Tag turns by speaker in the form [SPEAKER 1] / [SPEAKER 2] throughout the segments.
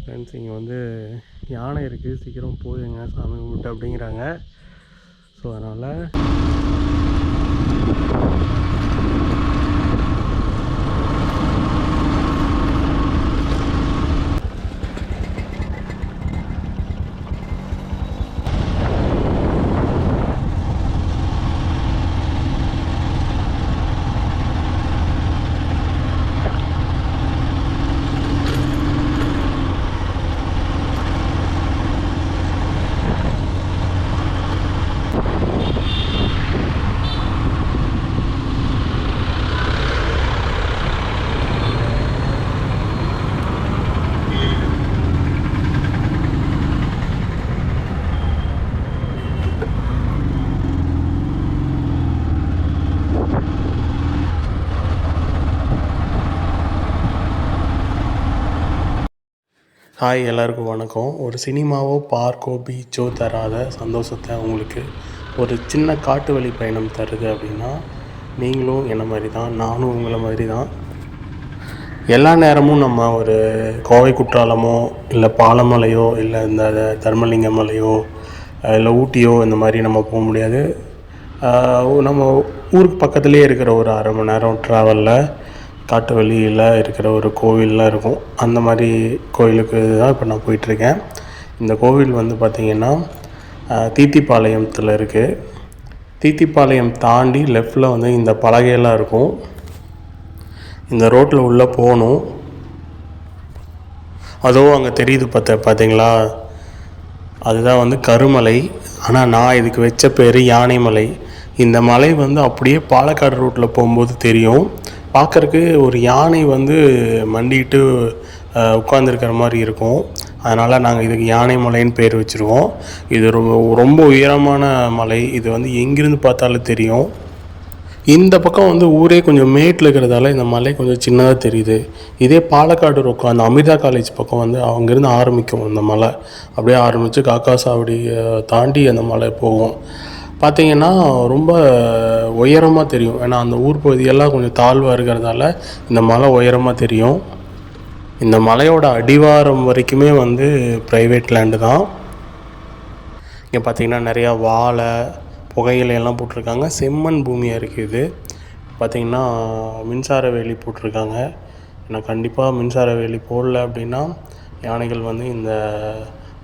[SPEAKER 1] Friends இங்கே வந்து யானை இருக்குது, சீக்கிரம் போதுங்க சாமி கும்பிட்டு அப்படிங்கிறாங்க. ஸோ அதனால் ஹாய், எல்லாருக்கும் வணக்கம். ஒரு சினிமாவோ பார்க்கோ பீச்சோ தராத சந்தோஷத்தை உங்களுக்கு ஒரு சின்ன காட்டு வழி பயணம் தருது அப்படின்னா நீங்களும் என்ன மாதிரி தான், நானும் உங்களை மாதிரி தான். எல்லா நேரமும் நம்ம ஒரு கோவை குற்றாலமோ இல்லை பாலமலையோ இல்லை இந்த தர்மலிங்க மலையோ இல்லை ஊட்டியோ இந்த மாதிரி நம்ம போக முடியாது. நம்ம ஊருக்கு பக்கத்துலேயே இருக்கிற ஒரு அரை மணி நேரம் ட்ராவலில் காட்டு வழியில் இருக்கிற ஒரு கோவில்லாம் இருக்கும். அந்த மாதிரி கோவிலுக்கு தான் இப்போ நான் போயிட்டுருக்கேன். இந்த கோவில் வந்து பார்த்திங்கன்னா தீத்திப்பாளையத்தில் இருக்குது. தீத்திப்பாளையம் தாண்டி லெஃப்டில் வந்து இந்த பலகையெல்லாம் இருக்கும். இந்த ரோட்டில் உள்ளே போகணும். அதோ அங்கே தெரியுது பார்த்தீங்களா, அதுதான் வந்து கருமலை. ஆனால் நான் இதுக்கு வச்ச பேர் யானைமலை. இந்த மலை வந்து அப்படியே பாலக்காடு ரோட்டில் போகும்போது தெரியும். பார்க்குறக்கு ஒரு யானை வந்து மண்டிட்டு உட்காந்துருக்கிற மாதிரி இருக்கும். அதனால் நாங்கள் இதுக்கு யானை மலைன்னு பேர் வச்சுருவோம். இது ரொம்ப உயரமான மலை. இது வந்து எங்கேருந்து பார்த்தாலும் தெரியும். இந்த பக்கம் வந்து ஊரே கொஞ்சம் மேட்டில் இருக்கிறதால இந்த மலை கொஞ்சம் சின்னதாக தெரியுது. இதே பாலக்காடு ரொக்கம் அந்த அமிர்தா காலேஜ் பக்கம் வந்து அங்கேருந்து ஆரம்பிக்கும் இந்த மலை. அப்படியே ஆரம்பித்து காக்காசாவடி தாண்டி அந்த மலை போகும். பார்த்திங்கன்னா ரொம்ப உயரமாக தெரியும். ஏன்னா அந்த ஊர் பகுதியெல்லாம் கொஞ்சம் தாழ்வாக இருக்கிறதால இந்த மலை உயரமாக தெரியும். இந்த மலையோட அடிவாரம் வரைக்குமே வந்து ப்ரைவேட் லேண்டு தான். இங்கே பார்த்திங்கன்னா நிறையா வாழை புகையிலையெல்லாம் போட்டிருக்காங்க. செம்மண் பூமியாக இருக்குது. பார்த்திங்கன்னா மின்சார வேலி போட்டிருக்காங்க. ஏன்னா கண்டிப்பாக மின்சார வேலி போடல அப்படின்னா யானைகள் வந்து இந்த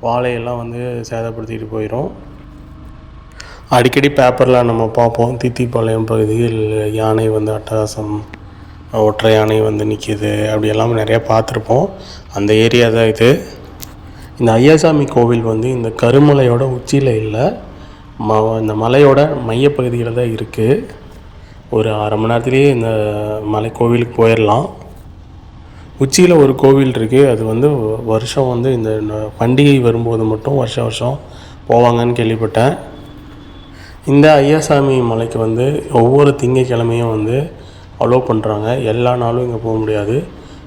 [SPEAKER 1] வாழையெல்லாம் வந்து சேதப்படுத்திட்டு போயிடும். அடிக்கடி பேப்பரில் நம்ம பார்ப்போம், தீத்திப்பாளையம் பகுதியில் யானை வந்து அட்டகாசம், ஒற்றை யானை வந்து நிற்கிது, அப்படி எல்லாம் நிறையா பார்த்துருப்போம். அந்த ஏரியா தான் இது. இந்த ஐயாசாமி கோவில் வந்து இந்த கருமலையோட உச்சியில் இல்லை, இந்த மலையோட மையப்பகுதியில் தான் இருக்குது. ஒரு அரை மணி நேரத்துலேயே இந்த மலை கோவிலுக்கு போயிடலாம். உச்சியில் ஒரு கோவில் இருக்குது. அது வந்து வருஷம் வந்து இந்த பண்டிகை வரும்போது மட்டும் வருஷம் போவாங்கன்னு கேள்விப்பட்டேன். இந்த ஐயாசாமி மலைக்கு வந்து ஒவ்வொரு திங்கக்கிழமையும் வந்து அலோவ் பண்ணுறாங்க. எல்லா நாளும் இங்கே போக முடியாது.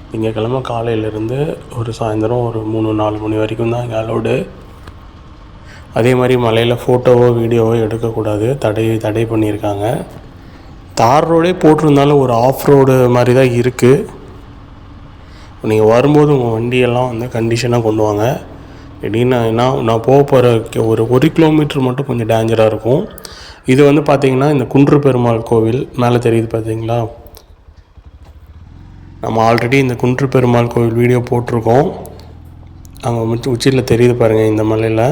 [SPEAKER 1] திங்கக்கிழமை காலையிலேருந்து ஒரு சாயந்தரம் ஒரு 3-4 மணி வரைக்கும் தான் இங்கே அலோடு. அதே மாதிரி மலையில் ஃபோட்டோவோ வீடியோவோ எடுக்கக்கூடாது, தடை பண்ணியிருக்காங்க. தார் ரோடே போட்டிருந்தாலும் ஒரு ஆஃப் ரோடு மாதிரி தான் இருக்குது. நீங்கள் வரும்போது உங்கள் வண்டியெல்லாம் வந்து கண்டிஷனாக கொண்டு வாங்க. திடீர்னு நான் போக போகிற ஒரு 1 கிலோமீட்டர் மட்டும் கொஞ்சம் டேஞ்சராக இருக்கும். இது வந்து பார்த்திங்கன்னா இந்த குன்று பெருமாள் கோவில் மேலே தெரியுது பார்த்தீங்களா. நம்ம ஆல்ரெடி இந்த குன்று பெருமாள் கோவில் வீடியோ போட்டிருக்கோம். அங்கே உச்சியில் தெரியுது பாருங்கள் இந்த மலையில்.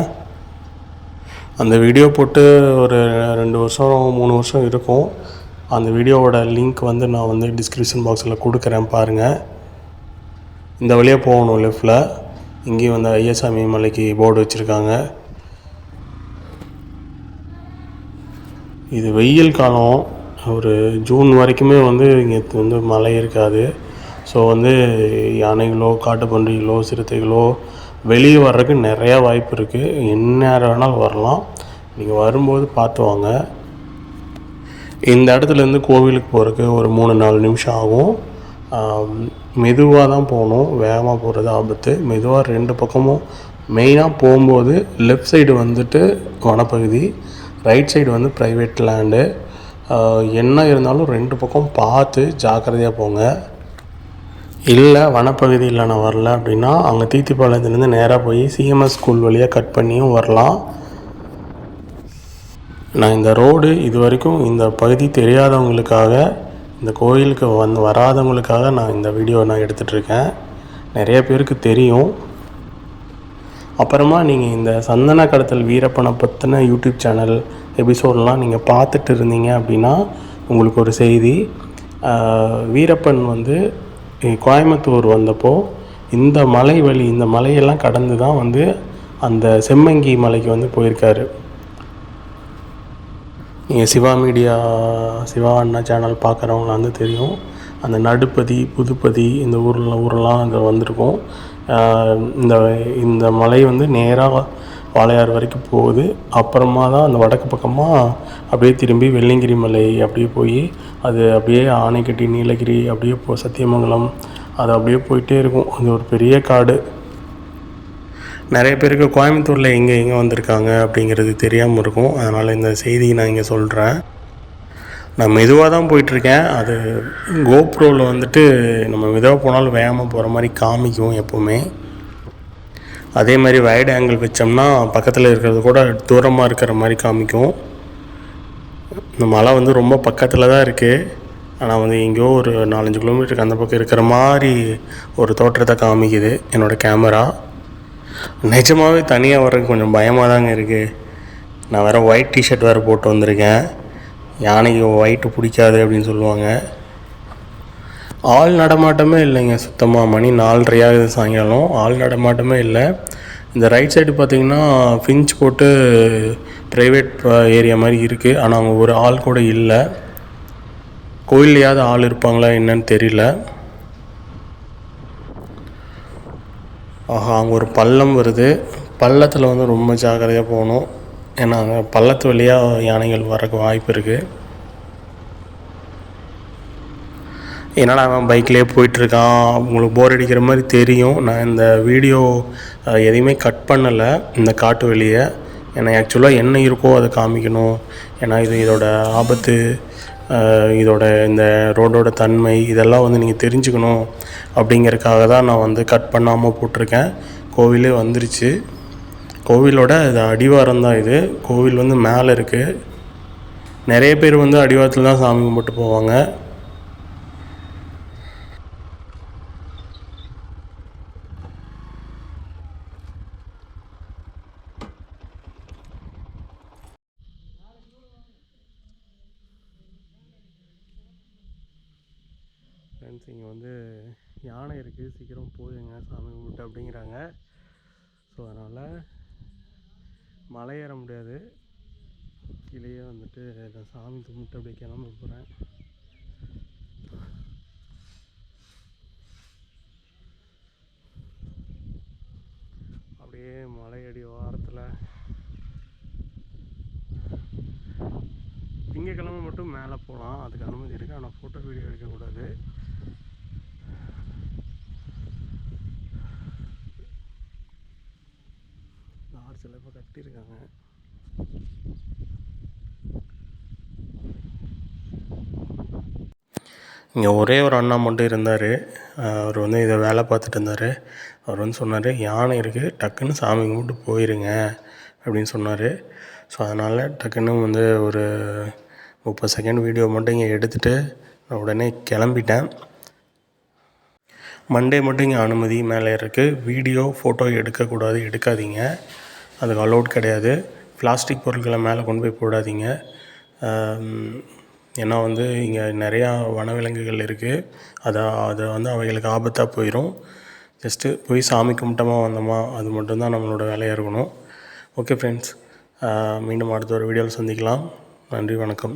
[SPEAKER 1] அந்த வீடியோ போட்டு ஒரு 2 வருஷம் 3 வருஷம் இருக்கும். அந்த வீடியோவோட லிங்க் வந்து நான் வந்து டிஸ்கிரிப்ஷன் பாக்ஸில் கொடுக்குறேன் பாருங்கள். இந்த வழியாக போகணும் லெஃப்டில். இங்கேயும் வந்து ஐயாசாமி மலைக்கு போர்டு வச்சுருக்காங்க. இது வெயில் காலம். ஒரு ஜூன் வரைக்குமே வந்து இங்கே வந்து மழை இருக்காது. ஸோ வந்து யானைகளோ காட்டுப்பன்றிகளோ சிறுத்தைகளோ வெளியே வர்றதுக்கு நிறையா வாய்ப்பு இருக்குது. எந்நேரம் வேணாலும் வரலாம். நீங்கள் வரும்போது பார்த்து வாங்க. இந்த இடத்துலேருந்து கோவிலுக்கு போகிறதுக்கு ஒரு 3-4 நிமிஷம் ஆகும். மெதுவாக தான் போகணும், வேகமாக போகிறது ஆபத்து. மெதுவாக 2 பக்கமும் மெயினாக போகும்போது லெஃப்ட் சைடு வந்துட்டு வனப்பகுதி, ரைட் சைடு வந்து ப்ரைவேட் லேண்டு. என்ன இருந்தாலும் 2 பக்கம் பார்த்து ஜாக்கிரதையாக போங்க. இல்லை வனப்பகுதியில் நான் வரல அப்படின்னா அங்கே தீத்திப்பாளையத்துலேருந்து நேராக போய் சிஎம்எஸ் ஸ்கூல் வழியாக கட் பண்ணியும் வரலாம். நான் இந்த ரோடு இது வரைக்கும் இந்த பகுதி தெரியாதவங்களுக்காக, இந்த கோயிலுக்கு வராதவங்களுக்காக நான் இந்த வீடியோ நான் எடுத்துகிட்ருக்கேன். நிறைய பேருக்கு தெரியும். அப்புறமா நீங்கள் இந்த சந்தன கடத்தல் வீரப்பனை பற்றின யூடியூப் சேனல் எபிசோடெலாம் நீங்கள் பார்த்துட்டு இருந்தீங்க அப்படின்னா உங்களுக்கு ஒரு செய்தி. வீரப்பன் வந்து கோயம்புத்தூர் வந்தப்போ இந்த மலை வழி, இந்த மலையெல்லாம் கடந்து தான் வந்து அந்த செம்மங்கி மலைக்கு வந்து போயிருக்காரு. நீங்கள் சிவா அண்ணா சேனல் பார்க்குறவங்கள வந்து தெரியும். அந்த நடுப்பதி, புதுப்பதி இந்த ஊரெலாம் அங்கே வந்திருக்கும். இந்த மலை வந்து நேராக வாளையார் வரைக்கும் போகுது. அப்புறமா தான் அந்த வடக்கு பக்கமாக அப்படியே திரும்பி வெள்ளியங்கிரி மலை அப்படியே போய் அது அப்படியே ஆனைக்கட்டி, நீலகிரி, அப்படியே சத்தியமங்கலம், அது அப்படியே போயிட்டே இருக்கும். அது ஒரு பெரிய காடு. நிறைய பேருக்கு கோயம்புத்தூரில் எங்கே வந்திருக்காங்க அப்படிங்கிறது தெரியாமல் இருக்கும். அதனால் இந்த செய்தியை நான் இங்கே சொல்கிறேன். நான் மெதுவாக தான் போயிட்டுருக்கேன். அது கோப்ரோவில் வந்துட்டு நம்ம மெதுவாக போனாலும் வேகமாக போகிற மாதிரி காமிக்கும் எப்போவுமே. அதே மாதிரி வைடு ஆங்கிள் வச்சோம்னா பக்கத்தில் இருக்கிறது கூட தூரமாக இருக்கிற மாதிரி காமிக்கும். இந்த மலை வந்து ரொம்ப பக்கத்தில் தான் இருக்குது. ஆனால் வந்து எங்கேயோ ஒரு 4-5 கிலோமீட்டருக்கு அந்த பக்கம் இருக்கிற மாதிரி ஒரு தோற்றத்தை காமிக்குது என்னோடய கேமரா. நிஜமாகவே தனியாக வர்றதுக்கு கொஞ்சம் பயமாக தாங்க இருக்குது. நான் வேறு ஒயிட் டிஷர்ட் வேறு போட்டு வந்திருக்கேன். யானைக்கு ஒயிட்டு பிடிக்காது அப்படின்னு சொல்லுவாங்க. ஆள் நடமாட்டமே இல்லைங்க சுத்தமாக. மணி 4:30 ஆகுது சாயங்காலம். ஆள் நடமாட்டமே இல்லை. இந்த ரைட் சைடு பார்த்திங்கன்னா ஃபின்ச் போட்டு ப்ரைவேட் ஏரியா மாதிரி இருக்குது. ஆனால் அங்கே ஒரு ஆள் கூட இல்லை. கோயில்லையாவது ஆள் இருப்பாங்களா என்னன்னு தெரியல. ஆஹா, அங்கே ஒரு பள்ளம் வருது. பள்ளத்தில் வந்து ரொம்ப ஜாக்கிரதையாக போகணும். ஏன்னா அங்கே பள்ளத்து வழியாக யானைகள் வரக்கு வாய்ப்பு இருக்குது. என்னால் அவன் பைக்லேயே போயிட்டுருக்கான், உங்களுக்கு போர் அடிக்கிற மாதிரி தெரியும். நான் இந்த வீடியோ எதையுமே கட் பண்ணலை இந்த காட்டு வெளியை. ஏன்னா ஆக்சுவலாக என்ன இருக்கோ அதை காமிக்கணும். ஏன்னா இதோட ஆபத்து, இதோட இந்த ரோடோட தன்மை இதெல்லாம் வந்து நீங்கள் தெரிஞ்சுக்கணும் அப்படிங்கிறதுக்காக தான் நான் வந்து கட் பண்ணாமல் போட்டிருக்கேன். கோவிலே வந்துருச்சு. கோவிலோட இது அடிவாரம் தான். இது கோவில் வந்து மேலே இருக்குது. நிறைய பேர் வந்து அடிவாரத்தில் தான் சாமி கும்பிட்டு போவாங்க. ஃப்ரெண்ட்ஸ், இங்கே வந்து யானை இருக்குது, சீக்கிரம் போயுங்க சாமி கும்பிட்டு அப்படிங்கிறாங்க. ஸோ அதனால் மலை ஏற முடியாது. கீழேயே வந்துட்டு நான் சாமி கும்பிட்டு அப்படியே கிளம்ப போகிறேன். அப்படியே மலையடி வாரத்தில் திங்கக்கிழமை மட்டும் மேலே போகலாம், அதுக்கு அனுமதி இருக்குது. ஆனால் ஃபோட்டோ வீடியோ எடுக்கக்கூடாது. லாட்ஜில் இப்போ கட்டியிருக்காங்க. இங்கே ஒரே ஒரு அண்ணா மட்டும் இருந்தார். அவர் வந்து இதை வேலை பார்த்துட்டு இருந்தார். அவர் வந்து சொன்னார், யானை இருக்குது, டக்குன்னு சாமி கும்பிட்டு போயிருங்க அப்படின்னு சொன்னார். ஸோ அதனால் டக்குன்னு வந்து ஒரு 30 செகண்ட் வீடியோ மட்டும் இங்கே எடுத்துகிட்டு நான் உடனே கிளம்பிட்டேன். மண்டே மட்டும் இங்கே அனுமதி மேலே இருக்குது. வீடியோ ஃபோட்டோ எடுக்கக்கூடாது, எடுக்காதீங்க, அதுக்கு அலோட் கிடையாது. பிளாஸ்டிக் பொருட்களை மேலே கொண்டு போய் போடாதீங்க. ஏன்னா வந்து இங்கே நிறையா வனவிலங்குகள் இருக்குது. அதை வந்து அவைகளுக்கு ஆபத்தாக போயிடும். ஜஸ்ட்டு போய் சாமி கும்பிட்டோமா வந்தோமா, அது மட்டும்தான் நம்மளோட வேலையாக இருக்கணும். ஓகே ஃப்ரெண்ட்ஸ், மீண்டும் அடுத்த ஒரு வீடியோவில் சந்திக்கலாம். நன்றி, வணக்கம்.